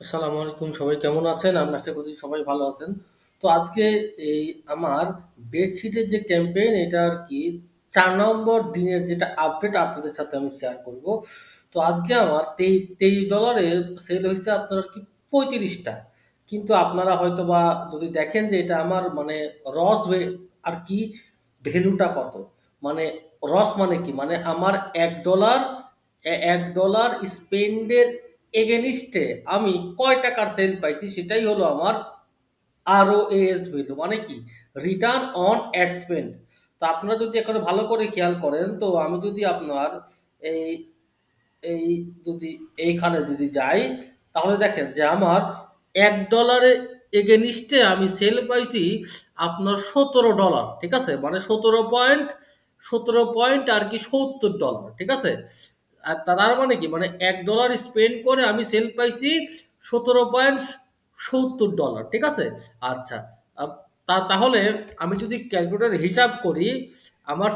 আসসালামু আলাইকুম, সবাই কেমন আছেন? আমি আশা করছি সবাই ভালো আছেন। তো আজকে এই আমার বেডশিটের যে ক্যাম্পেইন এটা আর কি ৪ নম্বর দিনের যেটা আপডেট আপনাদের সাথে আমি শেয়ার করব। তো আজকে আমার $23 এ সেল হইছে আপনার আর কি ৩৫ টা। কিন্তু আপনারা হয়তোবা যদি দেখেন যে এটা আমার মানে রস আর কি ভ্যালুটা কত? মানে রস মানে কি? মানে আমার $১ $১ স্পেন্ডের এগেনিস্টে আমি কয় টাকার সেল পাইছি সেটাই হলো আমার ROAS ভ্যালু। মানে কি রিটার্ন অন অ্যাড স্পেন্ড। তো আপনারা যদি এখানে ভালো করে খেয়াল করেন, তো আমি যদি আপনার এই এই যদি এইখানে যদি যাই, তাহলে দেখেন যে আমার $১ এগেনিস্টে আমি সেল পাইছি আপনার $১৭। ঠিক আছে, মানে 17 পয়েন্ট আর কি $৭০। ঠিক আছে, আর তার মানে কি মানে $১ স্পেন্ড করে আমি সেল পাইছি $17.70। ঠিক আছে। আচ্ছা, তাহলে আমি যদি ক্যালকুলেটর হিসাব করি, আমার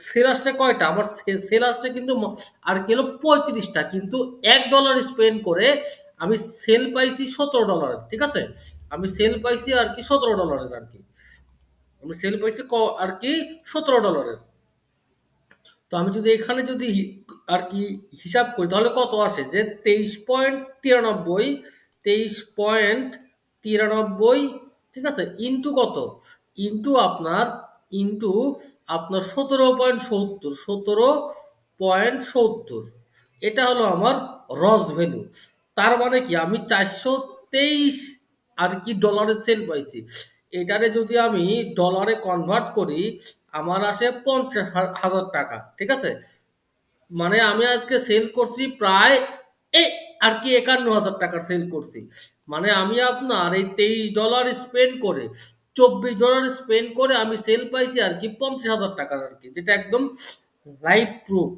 সেল আসছে কয়টা? আমার সেল আসছে কিন্তু আর কিলো 35টা, কিন্তু $1 স্পেন্ড করে আমি সেল পাইছি $17। ঠিক আছে, আমি সেল পাইছি আর কি $17 আর কি, আমি সেল পাইছি আর কি $17। তো আমি যদি এখানে যদি আর কি হিসাব করি তাহলে কত আসে যে 23.93, 23.93, ঠিক আছে, ইন্টু কত, ইন্টু আপনার ইন্টু আপনার 17.70, 17.70, এটা হলো আমার রস ভ্যালু। তার মানে কি আমি 423 আর কি ডলারের সেল পাইছি। এটারে যদি আমি ডলারে কনভার্ট করি, আমার আসে 50,000 টাকা। ঠিক আছে, মানে আমি আজকে সেল করছি প্রায় এ আর কি 51,000 টাকার সেল করছি। মানে আমি আপনার এই $23 স্পেন্ড করে, $24 স্পেন্ড করে আমি সেল পাইছি আর কি 50,000 টাকার আর কি, যেটা একদম লাইভ প্রুফ।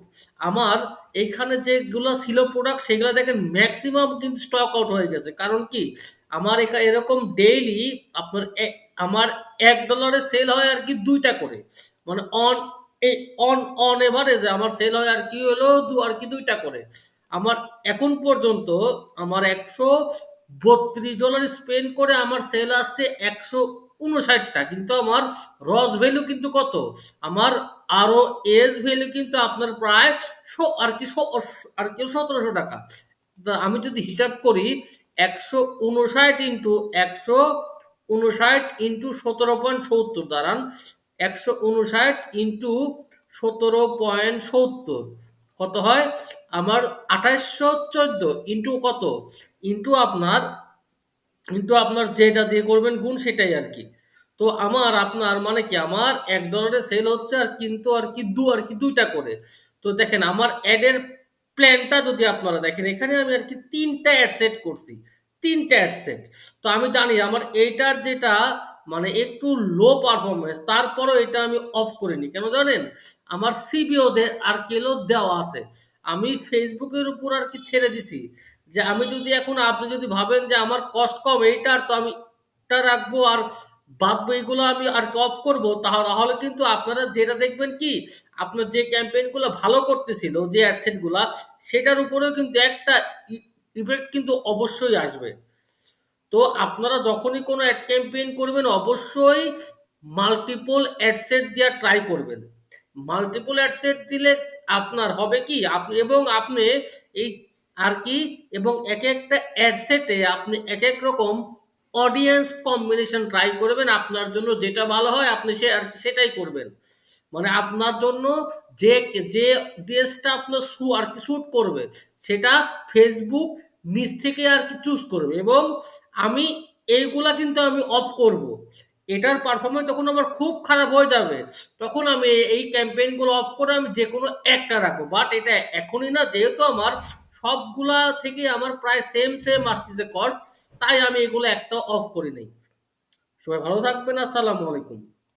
আমার এইখানে যেগুলো ছিল প্রোডাক্ট সেগুলো দেখেন ম্যাক্সিমাম কিন্তু স্টক আউট হয়ে গেছে। কারণ কি আমার এখানে এরকম ডেইলি আপনার আমার $1 সেল হয় আর কি দুইটা করে, মানে এই অন অন এভারেজ আমার সেল হয় আর কি হলো আর কি দুইটা করে। আমার এখন পর্যন্ত আমার $132 স্পেন্ড করে আমার সেল আসছে 159টা, কিন্তু আমার রস ভ্যালু কিন্তু কত, আমার আরো এজ ভ্যালু কিন্তু আপনার প্রায় আর কি 1700 টাকা। আমি যদি হিসাব করি 159 ইন্টু 17.70 দাঁড়ান, 159 ইন্টু 17.70 কত হয় আমার 2814 ইন্টু কত, ইন্টু আপনার যেটা দিয়ে করবেন গুণ সেটাই আর কি। তো আমার আপনার মানে কি আমার $1 সেল হচ্ছে আর কিন্তু আর কি দুইটা করে। তো দেখেন আমার অ্যাডের প্ল্যানটা যদি আপনারা দেখেন, এখানে আমি আর কি তিনটা অ্যাড সেট করছি, তিনটা অ্যাড সেট। তো আমি জানি আমার এইটার যেটা মানে একটু লো পারফরমেন্স, তারপরও এটা আমি অফ করিনি কেন জানেন, আমার সিবিও আর কেলো দেওয়া আছে। আমি ফেসবুকের উপর আর কি ছেড়ে দিছি যে আমি যদি এখন আপনি যদি ভাবেন যে আমার কষ্ট কম এইটার, তো আমি এটা রাখবো আর বাদ এগুলো আমি আর কি অফ করবো, তাহলে কিন্তু আপনারা যেটা দেখবেন কি আপনার যে ক্যাম্পেইন গুলো ভালো করতেছিল যে অ্যাডসেট গুলা, সেটার উপরেও কিন্তু একটা ইফেক্ট কিন্তু অবশ্যই আসবে। তো আপনারা যখনই কোনো অ্যাড ক্যাম্পেইন করবেন অবশ্যই মাল্টিপল অ্যাডসেট দেওয়া ট্রাই করবেন। মাল্টিপল অ্যাডসেট দিলে আপনার হবে কি আপনি এই আর কি এবং এক একটা অ্যাডসেটে আপনি এক এক রকম অডিয়েন্স কম্বিনেশন ট্রাই করবেন, আপনার জন্য যেটা ভালো হয় আপনি সে আর কি সেটাই করবেন। মানে আপনার জন্য যে যে ড্রেসটা আপনার আর কি স্যুট করবে সেটা ফেসবুক নিজ থেকে আর কি চুজ করবে, এবং আমি এইগুলা কিন্তু আমি অফ করব। এটার পারফরমেন্স যখন আমার খুব খারাপ হয়ে যাবে তখন আমি এই ক্যাম্পেইনগুলো অফ করে আমি যে কোনো একটা রাখবো, বাট এটা এখনই না, যেহেতু আমার সবগুলা থেকে আমার প্রায় সেম সেম আসতেছে কস্ট, তাই আমি এগুলো একটা অফ করি নাই। সবাই ভালো থাকবেন, আসসালামু আলাইকুম।